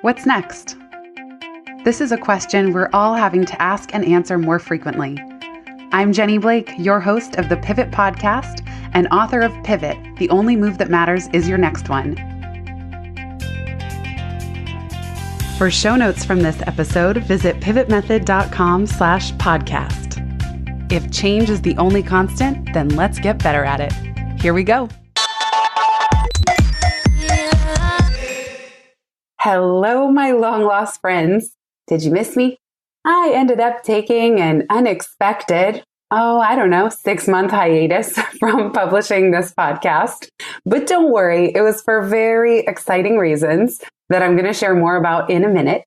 What's next? This is a question we're all having to ask and answer more frequently. I'm Jenny Blake, your host of the Pivot Podcast and author of Pivot, The Only Move That Matters Is Your Next One. For show notes from this episode, visit pivotmethod.com/podcast. If change is the only constant, then let's get better at it. Here we go. Hello, my long-lost friends. Did you miss me? I ended up taking an unexpected, 6-month hiatus from publishing this podcast. But don't worry, it was for very exciting reasons that I'm going to share more about in a minute.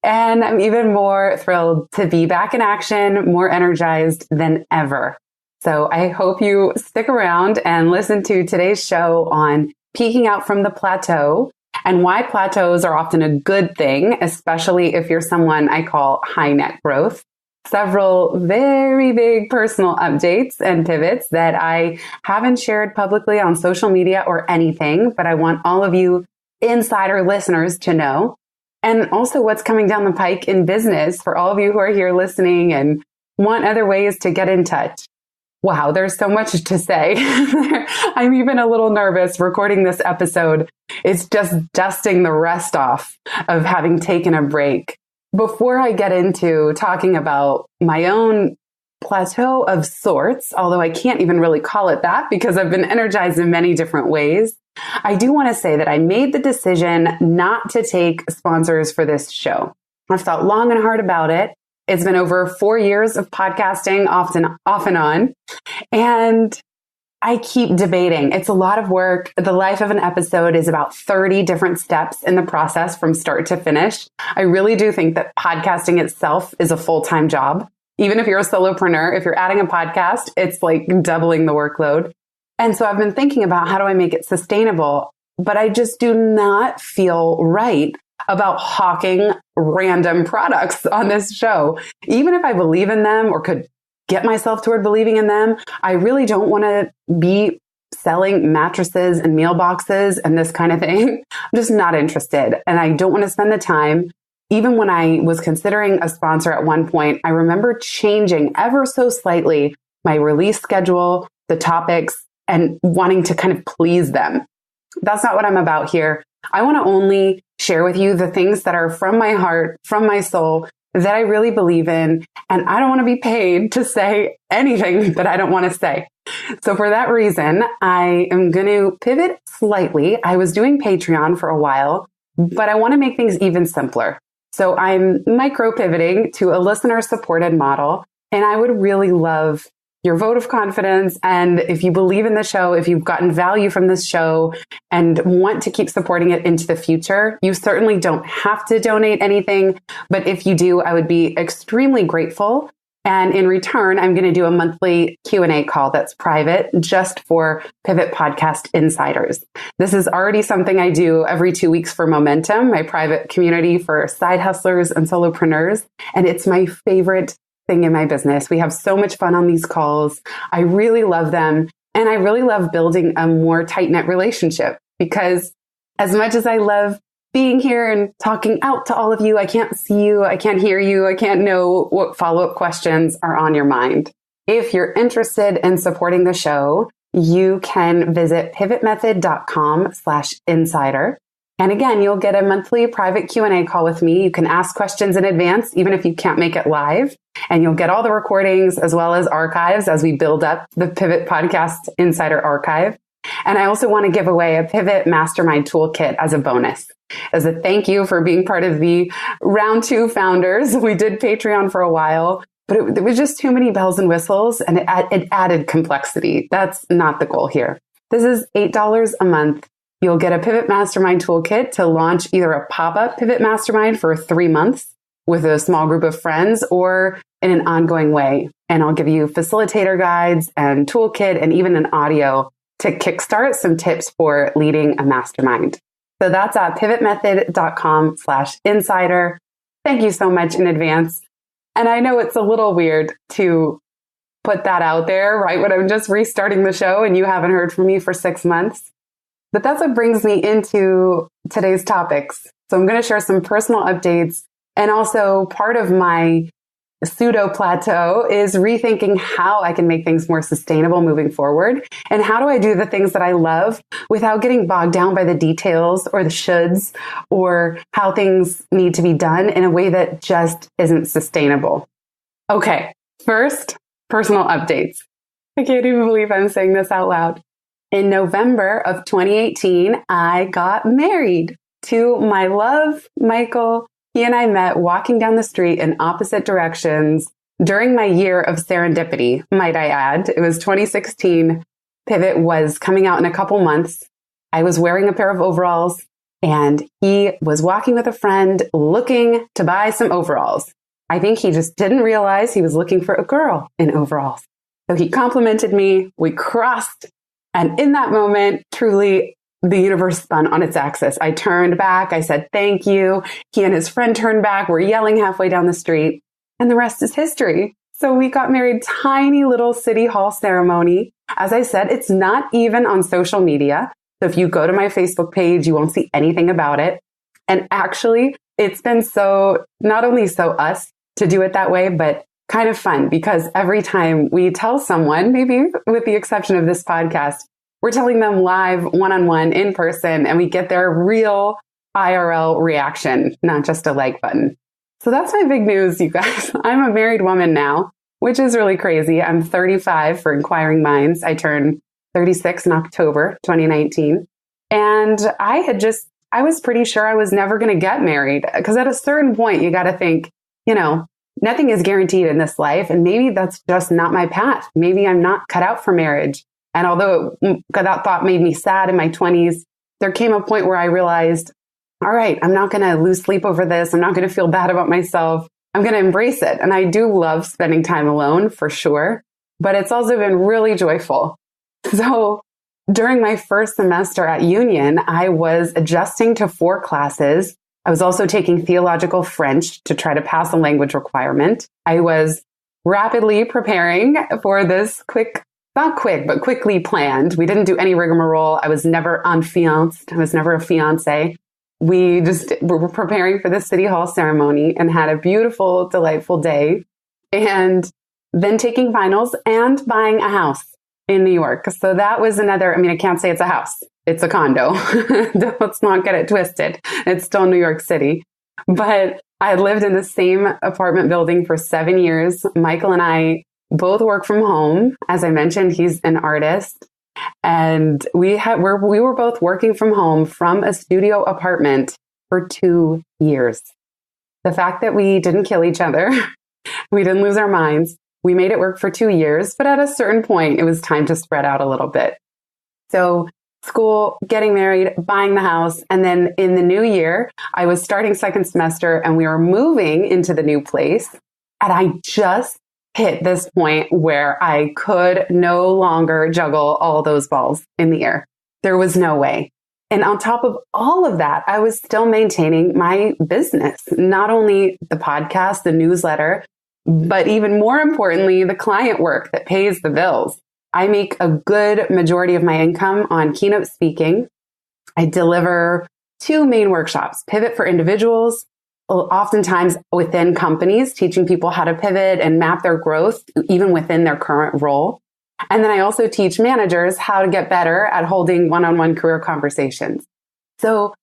And I'm even more thrilled to be back in action, more energized than ever. So I hope you stick around and listen to today's show on peeking out from the plateau and why plateaus are often a good thing, especially if you're someone I call high net growth. Several very big personal updates and pivots that I haven't shared publicly on social media or anything, but I want all of you insider listeners to know. And also what's coming down the pike in business for all of you who are here listening and want other ways to get in touch. Wow, there's so much to say. I'm even a little nervous recording this episode. It's just dusting the rust off of having taken a break. Before I get into talking about my own plateau of sorts, although I can't even really call it that because I've been energized in many different ways, I do want to say that I made the decision not to take sponsors for this show. I've thought long and hard about it. It's been over 4 years of podcasting off and on. And I keep debating. It's a lot of work. The life of an episode is about 30 different steps in the process from start to finish. I really do think that podcasting itself is a full-time job. Even if you're a solopreneur, if you're adding a podcast, it's like doubling the workload. And so I've been thinking about how do I make it sustainable, but I just do not feel right about hawking random products on this show. Even if I believe in them or could get myself toward believing in them, I really don't want to be selling mattresses and meal boxes and this kind of thing. I'm just not interested. And I don't want to spend the time. Even when I was considering a sponsor at one point, I remember changing ever so slightly my release schedule, the topics, and wanting to kind of please them. That's not what I'm about here. I want to only share with you the things that are from my heart, from my soul, that I really believe in. And I don't want to be paid to say anything that I don't want to say. So for that reason, I am going to pivot slightly. I was doing Patreon for a while, but I want to make things even simpler. So I'm micro pivoting to a listener supported model. And I would really love your vote of confidence. And if you believe in the show, if you've gotten value from this show and want to keep supporting it into the future, you certainly don't have to donate anything. But if you do, I would be extremely grateful. And in return, I'm going to do a monthly Q&A call that's private just for Pivot Podcast Insiders. This is already something I do every 2 weeks for Momentum, my private community for side hustlers and solopreneurs. And it's my favorite thing in my business. We have so much fun on these calls. I really love them. And I really love building a more tight-knit relationship because as much as I love being here and talking out to all of you, I can't see you, I can't hear you, I can't know what follow-up questions are on your mind. If you're interested in supporting the show, you can visit pivotmethod.com/insider. And again, you'll get a monthly private Q&A call with me. You can ask questions in advance, even if you can't make it live. And you'll get all the recordings as well as archives as we build up the Pivot Podcast Insider Archive. And I also want to give away a Pivot Mastermind Toolkit as a bonus. As a thank you for being part of the round 2 founders. We did Patreon for a while, but it was just too many bells and whistles and it added complexity. That's not the goal here. This is $8 a month. You'll get a Pivot Mastermind Toolkit to launch either a pop-up Pivot Mastermind for 3 months with a small group of friends or in an ongoing way. And I'll give you facilitator guides and toolkit and even an audio to kickstart some tips for leading a mastermind. So that's at pivotmethod.com/insider. Thank you so much in advance. And I know it's a little weird to put that out there, right? When I'm just restarting the show and you haven't heard from me for 6 months. But that's what brings me into today's topics. So I'm going to share some personal updates. And also part of my pseudo plateau is rethinking how I can make things more sustainable moving forward. And how do I do the things that I love without getting bogged down by the details or the shoulds or how things need to be done in a way that just isn't sustainable. Okay, first, personal updates. I can't even believe I'm saying this out loud. In November of 2018, I got married to my love, Michael. He and I met walking down the street in opposite directions during my year of serendipity, might I add. It was 2016. Pivot was coming out in a couple months. I was wearing a pair of overalls and he was walking with a friend looking to buy some overalls. I think he just didn't realize he was looking for a girl in overalls. So he complimented me. We crossed. And in that moment, truly, the universe spun on its axis. I turned back. I said, thank you. He and his friend turned back. We're yelling halfway down the street. And the rest is history. So we got married, tiny little city hall ceremony. As I said, it's not even on social media. So if you go to my Facebook page, you won't see anything about it. And actually, it's been so, not only so us to do it that way, but kind of fun because every time we tell someone, maybe with the exception of this podcast, we're telling them live, one-on-one, in person, and we get their real IRL reaction, not just a like button. So that's my big news, you guys. I'm a married woman now, which is really crazy. I'm 35 for inquiring minds. I turned 36 in October 2019. And I was pretty sure I was never going to get married because at a certain point, you got to think, nothing is guaranteed in this life. And maybe that's just not my path. Maybe I'm not cut out for marriage. And although that thought made me sad in my 20s, there came a point where I realized, all right, I'm not going to lose sleep over this. I'm not going to feel bad about myself. I'm going to embrace it. And I do love spending time alone for sure, but it's also been really joyful. So during my first semester at Union, I was adjusting to 4 classes. I was also taking theological French to try to pass a language requirement. I was rapidly preparing for this quickly planned. We didn't do any rigmarole. I was never enfianced. I was never a fiance. We just were preparing for the City Hall ceremony and had a beautiful, delightful day. And then taking finals and buying a house in New York. So that was another, I can't say it's a house. It's a condo. Let's not get it twisted. It's still New York City. But I lived in the same apartment building for 7 years. Michael and I both work from home. As I mentioned, he's an artist. And we were both working from home from a studio apartment for 2 years. The fact that we didn't kill each other, we didn't lose our minds, we made it work for 2 years. But at a certain point, it was time to spread out a little bit. So school, getting married, buying the house. And then in the new year, I was starting second semester and we were moving into the new place. And I just hit this point where I could no longer juggle all those balls in the air. There was no way. And on top of all of that, I was still maintaining my business, not only the podcast, the newsletter, but even more importantly, the client work that pays the bills. I make a good majority of my income on keynote speaking. I deliver 2 main workshops, Pivot for individuals, oftentimes within companies, teaching people how to pivot and map their growth, even within their current role. And then I also teach managers how to get better at holding one-on-one career conversations. So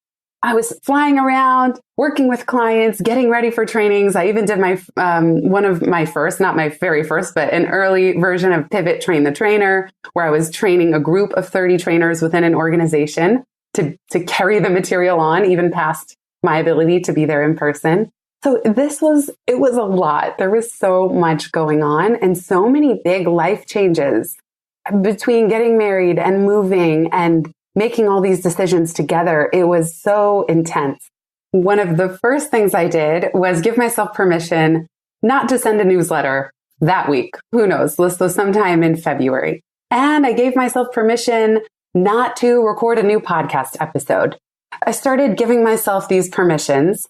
I was flying around, working with clients, getting ready for trainings. I even did one of my first, not my very first, but an early version of Pivot Train the Trainer, where I was training a group of 30 trainers within an organization to carry the material on, even past my ability to be there in person. So it was a lot. There was so much going on and so many big life changes between getting married and moving and making all these decisions together. It was so intense. One of the first things I did was give myself permission not to send a newsletter that week. Who knows? So sometime in February. And I gave myself permission not to record a new podcast episode. I started giving myself these permissions.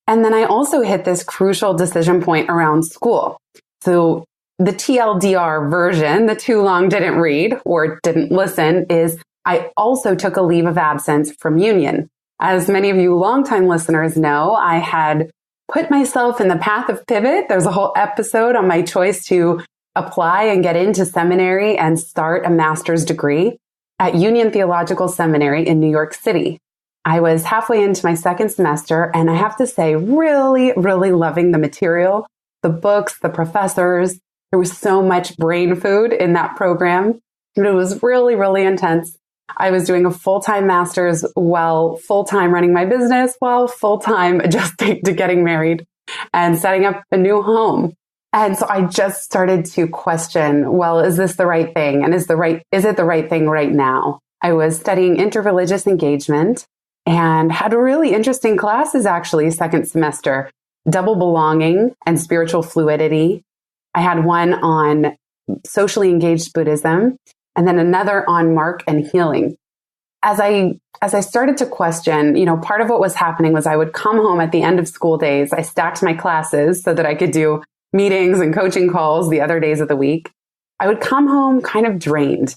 And then I also hit this crucial decision point around school. So the TLDR version, the too long didn't read or didn't listen, is I also took a leave of absence from Union. As many of you longtime listeners know, I had put myself in the path of pivot. There's a whole episode on my choice to apply and get into seminary and start a master's degree at Union Theological Seminary in New York City. I was halfway into my second semester, and I have to say, really, really loving the material, the books, the professors. There was so much brain food in that program. It was really, really intense. I was doing a full-time master's while full-time running my business, while full-time adjusting to getting married and setting up a new home. And so I just started to question, well, is this the right thing? And is it the right thing right now? I was studying interreligious engagement and had really interesting classes actually second semester, double belonging and spiritual fluidity. I had one on socially engaged Buddhism and then another on Mark and healing. As I started to question, part of what was happening was I would come home at the end of school days. I stacked my classes so that I could do meetings and coaching calls the other days of the week. I would come home kind of drained,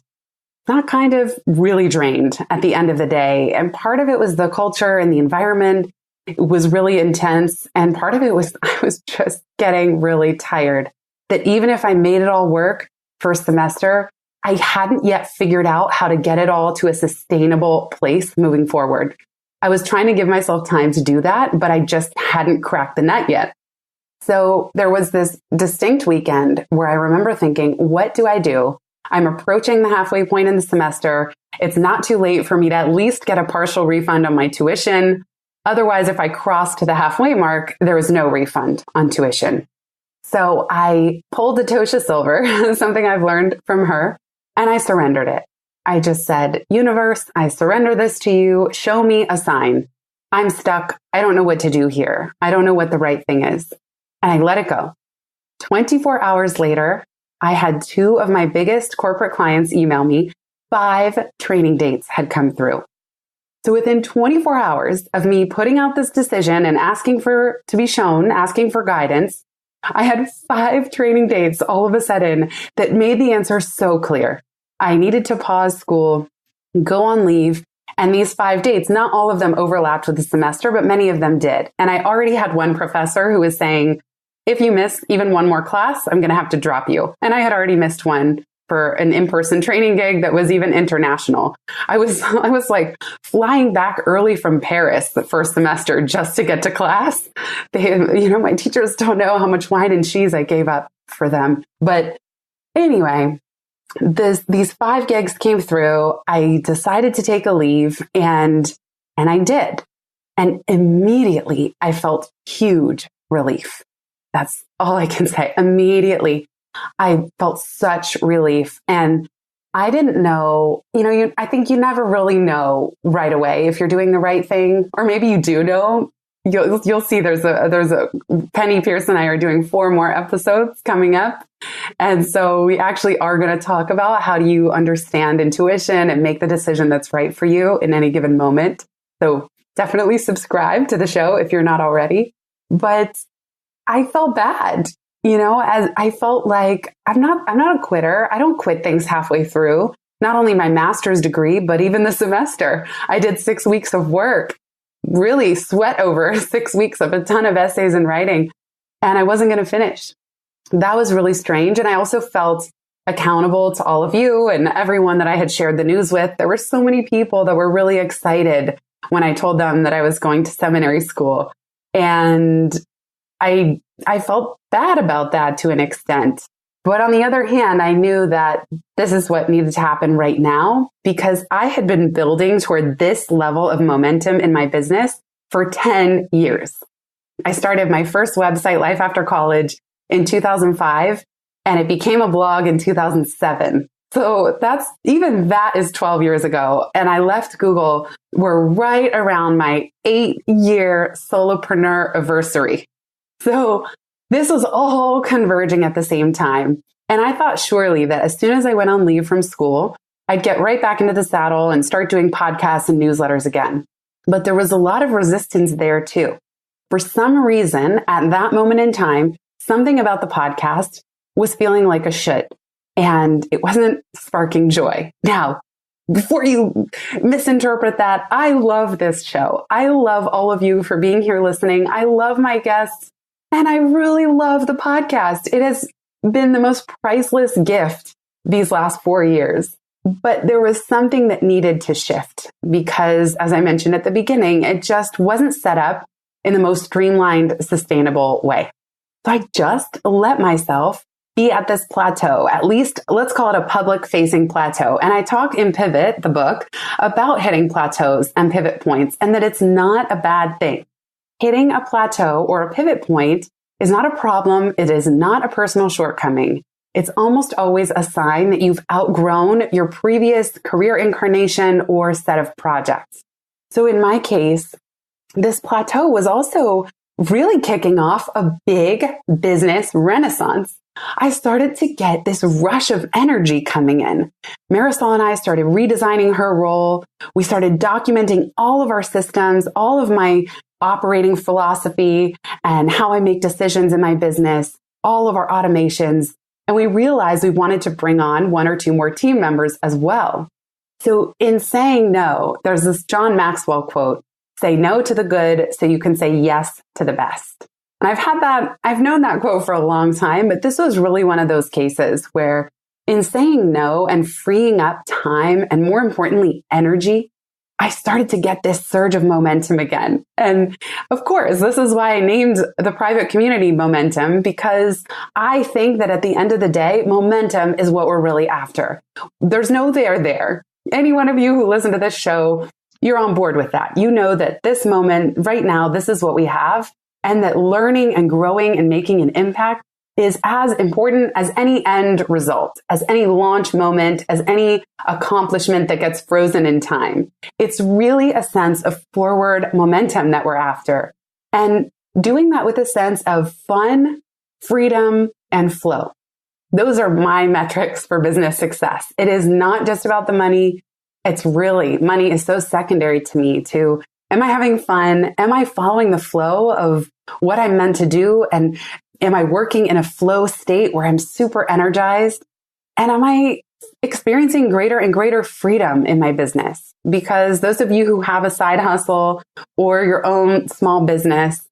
not kind of really drained at the end of the day. And part of it was the culture and the environment. It was really intense. And part of it was I was just getting really tired. That even if I made it all work first semester, I hadn't yet figured out how to get it all to a sustainable place moving forward. I was trying to give myself time to do that, but I just hadn't cracked the nut yet. So there was this distinct weekend where I remember thinking, what do I do? I'm approaching the halfway point in the semester. It's not too late for me to at least get a partial refund on my tuition. Otherwise, if I crossed the halfway mark, there was no refund on tuition. So I pulled a Tosha Silver, something I've learned from her, and I surrendered it. I just said, universe, I surrender this to you. Show me a sign. I'm stuck. I don't know what to do here. I don't know what the right thing is. And I let it go. 24 hours later, I had 2 of my biggest corporate clients email me. 5 training dates had come through. So within 24 hours of me putting out this decision and asking for guidance, I had 5 training dates all of a sudden that made the answer so clear. I needed to pause school, go on leave, and these 5 dates, not all of them overlapped with the semester, but many of them did. And I already had one professor who was saying, if you miss even one more class, I'm going to have to drop you. And I had already missed one for an in-person training gig that was even international. I was like flying back early from Paris the first semester just to get to class. My teachers don't know how much wine and cheese I gave up for them. But anyway, these 5 gigs came through. I decided to take a leave and I did. And immediately I felt huge relief. That's all I can say. Immediately, I felt such relief. And I didn't know, I think you never really know right away if you're doing the right thing, or maybe you do know. You'll see there's a Penny Pierce and I are doing 4 more episodes coming up. And so we actually are going to talk about how do you understand intuition and make the decision that's right for you in any given moment. So definitely subscribe to the show if you're not already. But I felt bad, as I felt like I'm not a quitter. I don't quit things halfway through. Not only my master's degree, but even the semester. I did 6 weeks of work, really sweat over 6 weeks of a ton of essays and writing, and I wasn't going to finish. That was really strange. And I also felt accountable to all of you and everyone that I had shared the news with. There were so many people that were really excited when I told them that I was going to seminary school. And I felt bad about that to an extent. But on the other hand, I knew that this is what needed to happen right now because I had been building toward this level of momentum in my business for 10 years. I started my first website, Life After College, in 2005, and it became a blog in 2007. So that is 12 years ago. And I left Google. We're right around my 8-year solopreneur anniversary. So this was all converging at the same time. And I thought surely that as soon as I went on leave from school, I'd get right back into the saddle and start doing podcasts and newsletters again. But there was a lot of resistance there too. For some reason, at that moment in time, something about the podcast was feeling like a should, and it wasn't sparking joy. Now, before you misinterpret that, I love this show. I love all of you for being here listening. I love my guests, and I really love the podcast. It has been the most priceless gift these last 4 years. But there was something that needed to shift because, as I mentioned at the beginning, it just wasn't set up in the most streamlined, sustainable way. So I just let myself be at this plateau, at least let's call it a public-facing plateau. And I talk in Pivot, the book, about hitting plateaus and pivot points, and that it's not a bad thing. Hitting a plateau or a pivot point is not a problem. It is not a personal shortcoming. It's almost always a sign that you've outgrown your previous career incarnation or set of projects. So in my case, this plateau was also really kicking off a big business renaissance. I started to get this rush of energy coming in. Marisol and I started redesigning her role. We started documenting all of our systems, all of my operating philosophy and how I make decisions in my business, all of our automations. And we realized we wanted to bring on 1 or 2 more team members as well. So in saying no, there's this John Maxwell quote, say no to the good so you can say yes to the best. And I've known that quote for a long time, but this was really one of those cases where in saying no and freeing up time and more importantly, energy, I started to get this surge of momentum again. And of course, this is why I named the private community Momentum, because I think that at the end of the day, momentum is what we're really after. There's no there. Any one of you who listen to this show, you're on board with that. You know that this moment right now, this is what we have, and that learning and growing and making an impact is as important as any end result, as any launch moment, as any accomplishment that gets frozen in time. It's really a sense of forward momentum that we're after. And doing that with a sense of fun, freedom, and flow. Those are my metrics for business success. It is not just about the money. It's really, money is so secondary to me too. Am I having fun? Am I following the flow of what I'm meant to do? And am I working in a flow state where I'm super energized? And am I experiencing greater and greater freedom in my business? Because those of you who have a side hustle or your own small business,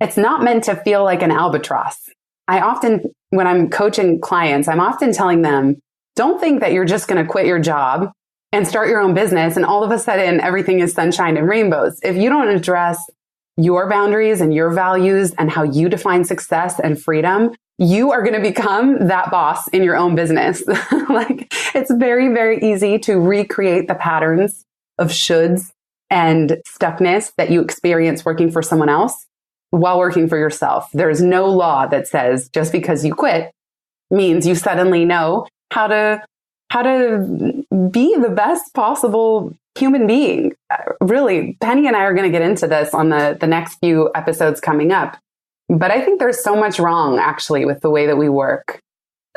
it's not meant to feel like an albatross. When I'm coaching clients, I'm often telling them, don't think that you're just going to quit your job and start your own business and all of a sudden everything is sunshine and rainbows. If you don't address your boundaries and your values and how you define success and freedom, you are going to become that boss in your own business. Like, it's very, very easy to recreate the patterns of shoulds and stuckness that you experience working for someone else while working for yourself. There's no law that says just because you quit means you suddenly know how to be the best possible human being. Really, Penny and I are going to get into this on the next few episodes coming up. But I think there's so much wrong, actually, with the way that we work.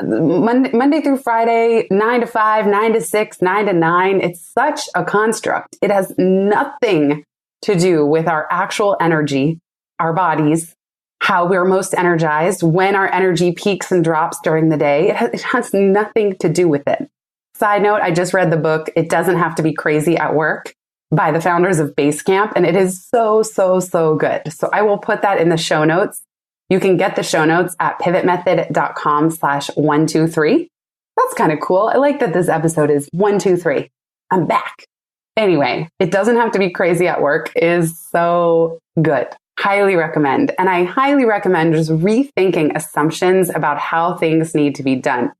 Monday through Friday, 9 to 5, 9 to 6, 9 to 9. It's such a construct. It has nothing to do with our actual energy, our bodies, how we're most energized, when our energy peaks and drops during the day. It has nothing to do with it. Side note, I just read the book, It Doesn't Have to Be Crazy at Work by the founders of Basecamp, and it is so, so, so good. So I will put that in the show notes. You can get the show notes at pivotmethod.com/123. That's kind of cool. I like that this episode is 123. I'm back. Anyway, It Doesn't Have to Be Crazy at Work is so good. Highly recommend. And I highly recommend just rethinking assumptions about how things need to be done.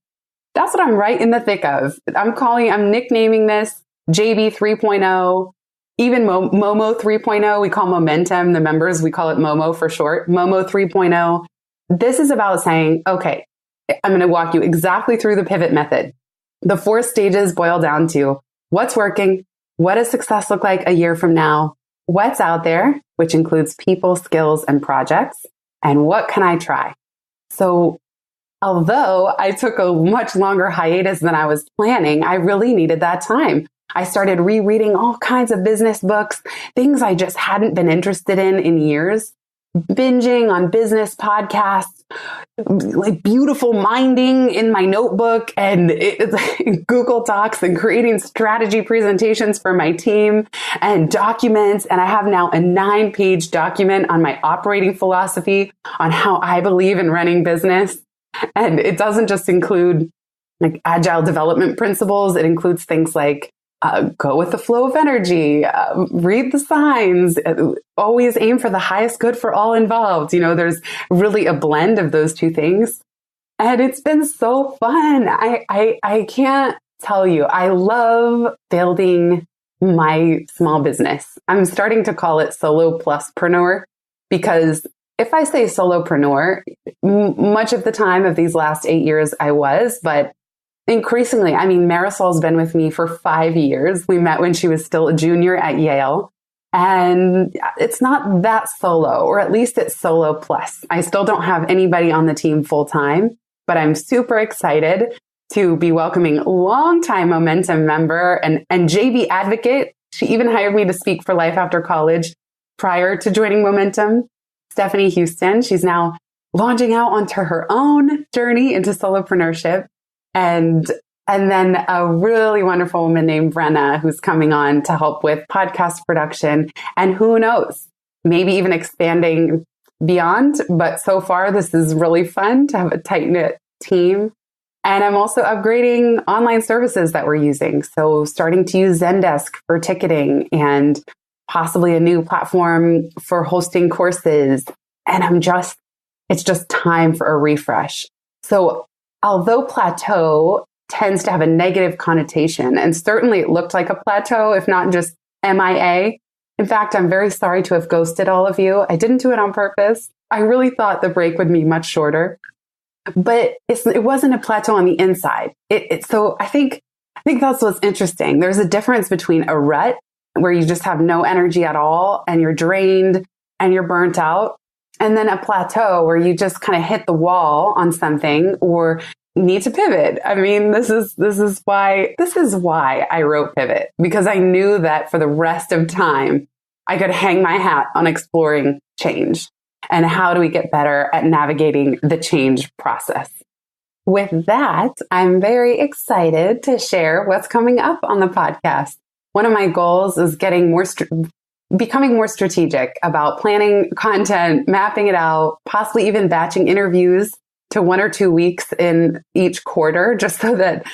That's what I'm right in the thick of. I'm nicknaming this JB 3.0, even Momo 3.0. We call Momentum, the members, we call it Momo for short, Momo 3.0. This is about saying, okay, I'm going to walk you exactly through the pivot method. The 4 stages boil down to what's working, what does success look like a year from now, what's out there, which includes people, skills, and projects, and what can I try? So although I took a much longer hiatus than I was planning, I really needed that time. I started rereading all kinds of business books, things I just hadn't been interested in years, binging on business podcasts, like beautiful minding in my notebook and Google Docs and creating strategy presentations for my team and documents. And I have now a 9-page document on my operating philosophy on how I believe in running business. And it doesn't just include like agile development principles. It includes things like go with the flow of energy, read the signs, always aim for the highest good for all involved. There's really a blend of those two things. And it's been so fun. I can't tell you, I love building my small business. I'm starting to call it solo pluspreneur because if I say solopreneur, much of the time of these last 8 years I was, but increasingly, Marisol's been with me for 5 years. We met when she was still a junior at Yale. And it's not that solo, or at least it's solo plus. I still don't have anybody on the team full time, but I'm super excited to be welcoming longtime Momentum member and JV advocate. She even hired me to speak for Life After College prior to joining Momentum. Stephanie Houston. She's now launching out onto her own journey into solopreneurship. And then a really wonderful woman named Brenna, who's coming on to help with podcast production. And who knows, maybe even expanding beyond. But so far, this is really fun to have a tight-knit team. And I'm also upgrading online services that we're using. So starting to use Zendesk for ticketing and possibly a new platform for hosting courses. And it's just time for a refresh. So although plateau tends to have a negative connotation, and certainly it looked like a plateau, if not just MIA. In fact, I'm very sorry to have ghosted all of you. I didn't do it on purpose. I really thought the break would be much shorter, but it wasn't a plateau on the inside. So I think that's what's interesting. There's a difference between a rut where you just have no energy at all and you're drained and you're burnt out. And then a plateau where you just kind of hit the wall on something or need to pivot. This is why I wrote Pivot, because I knew that for the rest of time, I could hang my hat on exploring change and how do we get better at navigating the change process. With that, I'm very excited to share what's coming up on the podcast. One of my goals is becoming more strategic about planning content, mapping it out, possibly even batching interviews to 1 or 2 weeks in each quarter, just so that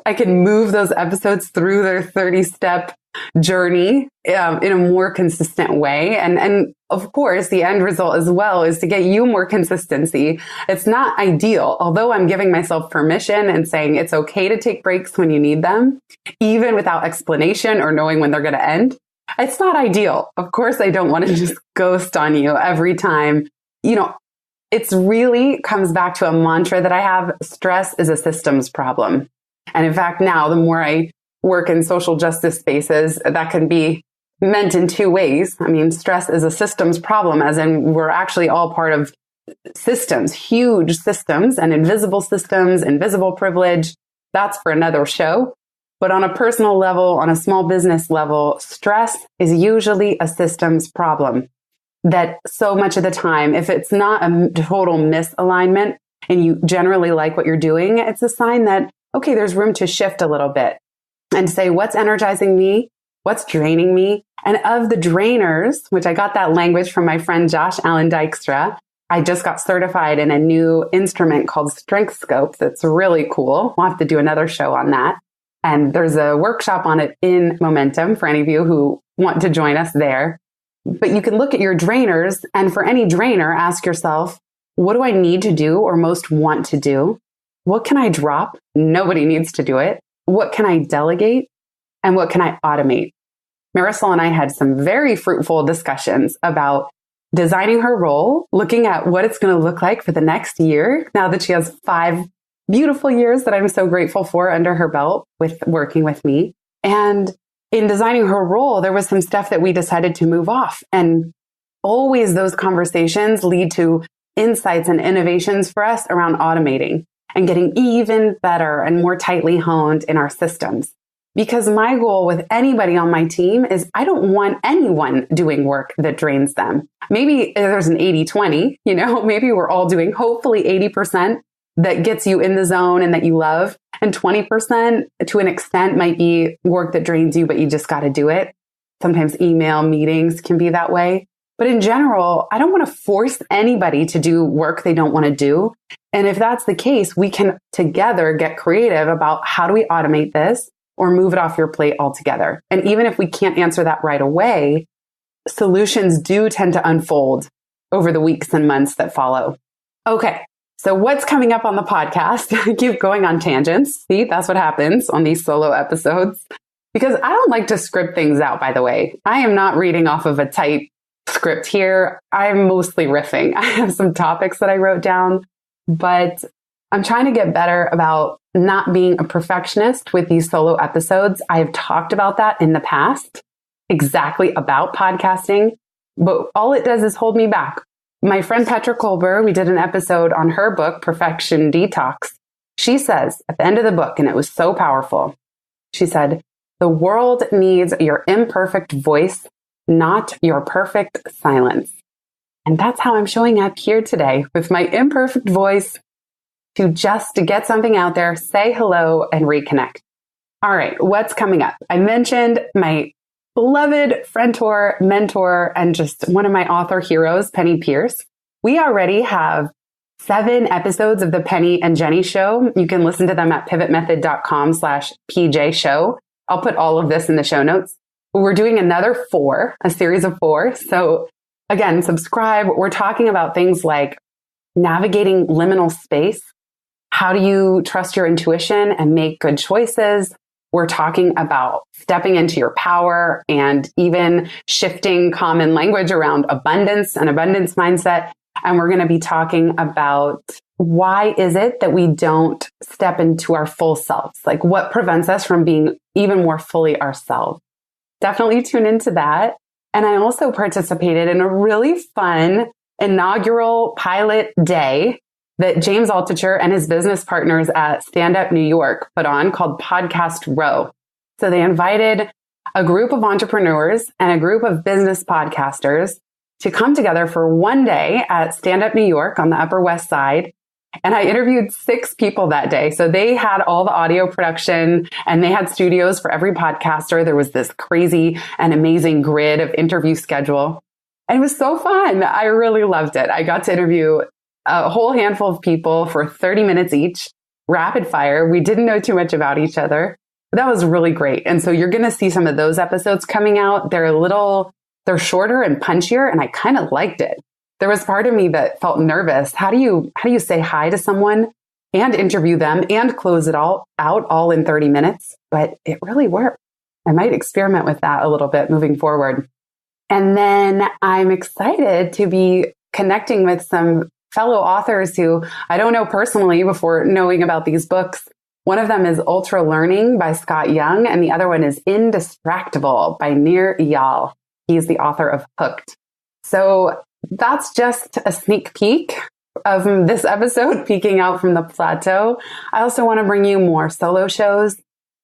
I can move those episodes through their 30-step journey in a more consistent way. And of course, the end result as well is to get you more consistency. It's not ideal, although I'm giving myself permission and saying it's okay to take breaks when you need them, even without explanation or knowing when they're going to end. It's not ideal. Of course, I don't want to just ghost on you every time. It's really comes back to a mantra that I have. Stress is a systems problem. And in fact, now the more I work in social justice spaces, that can be meant in 2 ways. Stress is a systems problem, as in we're actually all part of systems, huge systems and invisible systems, invisible privilege. That's for another show. But on a personal level, on a small business level, stress is usually a systems problem. That so much of the time, if it's not a total misalignment and you generally like what you're doing, it's a sign that, okay, there's room to shift a little bit and say, what's energizing me? What's draining me? And of the drainers, which I got that language from my friend Josh Allen Dykstra, I just got certified in a new instrument called Strength Scope. That's really cool. We'll have to do another show on that. And there's a workshop on it in Momentum for any of you who want to join us there. But you can look at your drainers, and for any drainer, ask yourself, what do I need to do or most want to do? What can I drop? Nobody needs to do it. What can I delegate? And what can I automate? Marisol and I had some very fruitful discussions about designing her role, looking at what it's going to look like for the next year, now that she has 5 beautiful years that I'm so grateful for under her belt with working with me. And in designing her role, there was some stuff that we decided to move off. And always those conversations lead to insights and innovations for us around automating and getting even better and more tightly honed in our systems. Because my goal with anybody on my team is I don't want anyone doing work that drains them. Maybe there's an 80-20, maybe we're all doing hopefully 80% that gets you in the zone and that you love. And 20% to an extent might be work that drains you, but you just got to do it. Sometimes email meetings can be that way. But in general, I don't want to force anybody to do work they don't want to do. And if that's the case, we can together get creative about how do we automate this or move it off your plate altogether. And even if we can't answer that right away, solutions do tend to unfold over the weeks and months that follow. Okay, so what's coming up on the podcast? I keep going on tangents. See, that's what happens on these solo episodes. Because I don't like to script things out, by the way. I am not reading off of a tight script here. I'm mostly riffing. I have some topics that I wrote down, but I'm trying to get better about not being a perfectionist with these solo episodes. I have talked about that in the past, exactly about podcasting, but all it does is hold me back. My friend Petra Kolber, we did an episode on her book, Perfection Detox. She says at the end of the book, and it was so powerful, she said, "The world needs your imperfect voice, not your perfect silence." And that's how I'm showing up here today with my imperfect voice to just get something out there, say hello, and reconnect. All right, what's coming up? I mentioned my beloved friend-tor, mentor, and just one of my author heroes, Penny Pierce. We already have 7 episodes of the Penny and Jenny Show. You can listen to them at pivotmethod.com/PJ show. I'll put all of this in the show notes. We're doing another 4, a series of 4. So again, subscribe. We're talking about things like navigating liminal space. How do you trust your intuition and make good choices? We're talking about stepping into your power and even shifting common language around abundance and abundance mindset. And we're going to be talking about why is it that we don't step into our full selves? Like what prevents us from being even more fully ourselves? Definitely tune into that. And I also participated in a really fun inaugural pilot day that James Altucher and his business partners at Stand Up New York put on called Podcast Row. So they invited a group of entrepreneurs and a group of business podcasters to come together for one day at Stand Up New York on the Upper West Side. And I interviewed 6 people that day. So they had all the audio production and they had studios for every podcaster. There was this crazy and amazing grid of interview schedule. And it was so fun. I really loved it. I got to interview a whole handful of people for 30 minutes each, rapid fire. We didn't know too much about each other. But that was really great. And so you're going to see some of those episodes coming out. They're shorter and punchier, and I kind of liked it. There was part of me that felt nervous. How do you say hi to someone and interview them and close it all out all in 30 minutes? But it really worked. I might experiment with that a little bit moving forward. And then I'm excited to be connecting with some fellow authors who I don't know personally before knowing about these books. One of them is Ultra Learning by Scott Young, and the other one is Indistractable by Nir Eyal. He's the author of Hooked. So that's just a sneak peek of this episode, peeking out from the plateau. I also want to bring you more solo shows.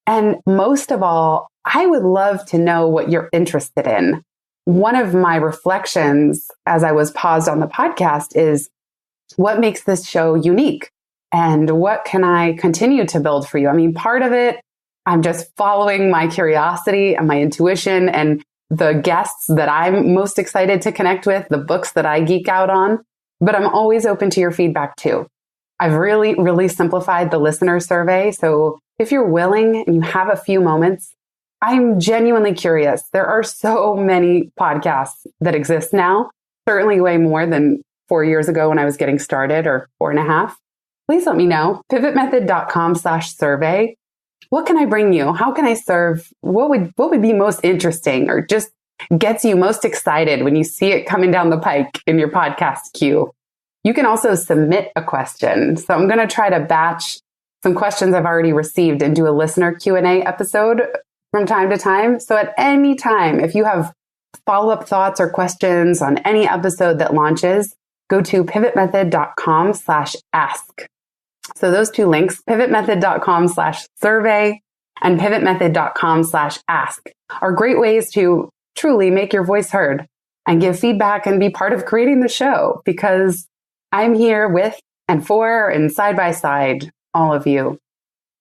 And most of all, I would love to know what you're interested in. One of my reflections as I was paused on the podcast is, what makes this show unique? And what can I continue to build for you? I mean, part of it, I'm just following my curiosity and my intuition and the guests that I'm most excited to connect with, the books that I geek out on. But I'm always open to your feedback too. I've really, really simplified the listener survey. So if you're willing and you have a few moments, I'm genuinely curious. There are so many podcasts that exist now, certainly way more than 4 years ago when I was getting started, or 4.5. Please let me know. Pivotmethod.com/survey. What can I bring you? How can I serve? What would be most interesting or just gets you most excited when you see it coming down the pike in your podcast queue? You can also submit a question. So I'm going to try to batch some questions I've already received and do a listener Q&A episode from time to time. So at any time, if you have follow-up thoughts or questions on any episode that launches, go to pivotmethod.com/ask. So those 2 links, pivotmethod.com/survey and pivotmethod.com/ask are great ways to truly make your voice heard and give feedback and be part of creating the show, because I'm here with and for and side by side all of you.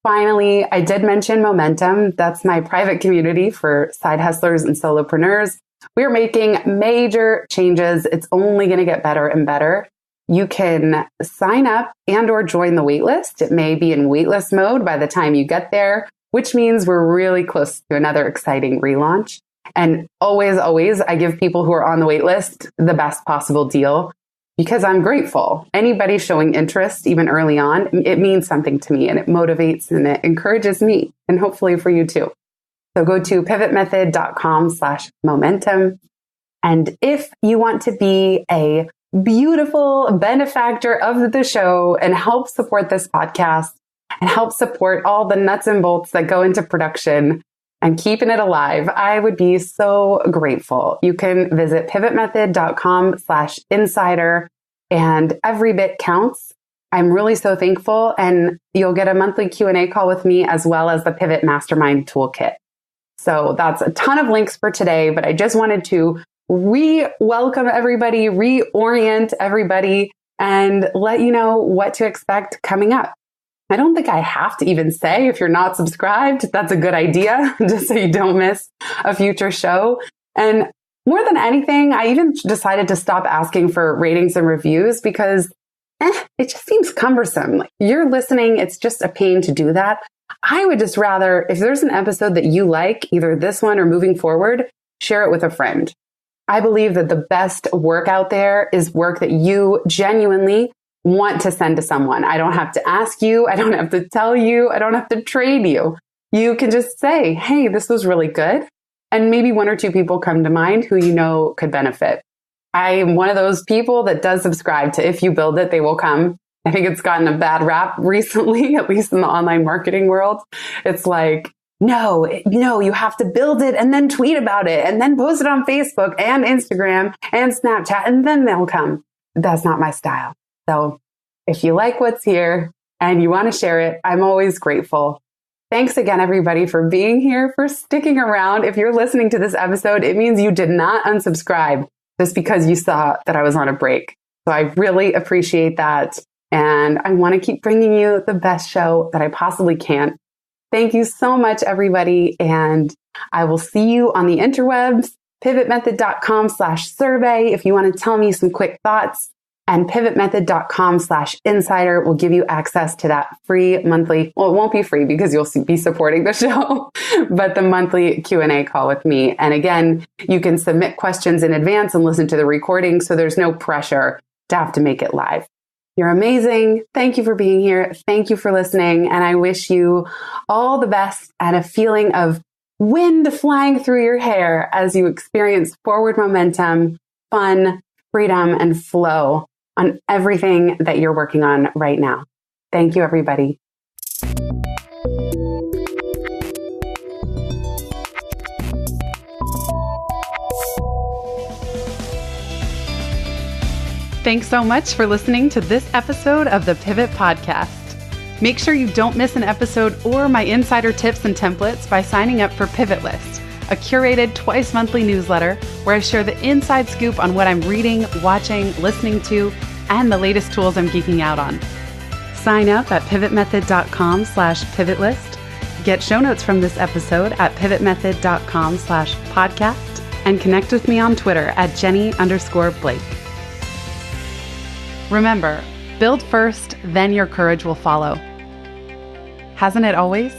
Finally, I did mention Momentum. That's my private community for side hustlers and solopreneurs. We're making major changes. It's only going to get better and better. You can sign up and or join the waitlist. It may be in waitlist mode by the time you get there, which means we're really close to another exciting relaunch. And always, I give people who are on the waitlist the best possible deal because I'm grateful. Anybody showing interest, even early on, it means something to me and it motivates and it encourages me, and hopefully for you too. So go to pivotmethod.com/momentum. And if you want to be a beautiful benefactor of the show and help support this podcast and help support all the nuts and bolts that go into production and keeping it alive, I would be so grateful. You can visit pivotmethod.com/insider, and every bit counts. I'm really so thankful. And you'll get a monthly Q&A call with me, as well as the Pivot Mastermind Toolkit. So that's a ton of links for today, but I just wanted to welcome everybody, reorient everybody, and let you know what to expect coming up. I don't think I have to even say, if you're not subscribed, that's a good idea, just so you don't miss a future show. And more than anything, I even decided to stop asking for ratings and reviews because it just seems cumbersome. Like, you're listening, it's just a pain to do that. I would just rather, if there's an episode that you like, either this one or moving forward, share it with a friend. I believe that the best work out there is work that you genuinely want to send to someone. I don't have to ask you. I don't have to tell you. I don't have to trade you. You can just say, hey, this was really good. And maybe one or two people come to mind who you know could benefit. I am one of those people that does subscribe to if you build it, they will come. I think it's gotten a bad rap recently, at least in the online marketing world. It's like, no, you have to build it and then tweet about it and then post it on Facebook and Instagram and Snapchat, and then they'll come. That's not my style. So if you like what's here and you want to share it, I'm always grateful. Thanks again, everybody, for being here, for sticking around. If you're listening to this episode, it means you did not unsubscribe just because you saw that I was on a break. So I really appreciate that. And I want to keep bringing you the best show that I possibly can. Thank you so much, everybody. And I will see you on the interwebs, pivotmethod.com/survey if you want to tell me some quick thoughts. And pivotmethod.com/insider will give you access to that free monthly, well, it won't be free because you'll be supporting the show, but the monthly Q&A call with me. And again, you can submit questions in advance and listen to the recording, so there's no pressure to have to make it live. You're amazing. Thank you for being here. Thank you for listening. And I wish you all the best and a feeling of wind flying through your hair as you experience forward momentum, fun, freedom, and flow on everything that you're working on right now. Thank you, everybody. Thanks so much for listening to this episode of the Pivot Podcast. Make sure you don't miss an episode or my insider tips and templates by signing up for Pivot List, a curated twice monthly newsletter where I share the inside scoop on what I'm reading, watching, listening to, and the latest tools I'm geeking out on. Sign up at pivotmethod.com/pivotlist. Get show notes from this episode at pivotmethod.com/podcast and connect with me on Twitter at Jenny_Blake. Remember, build first, then your courage will follow. Hasn't it always?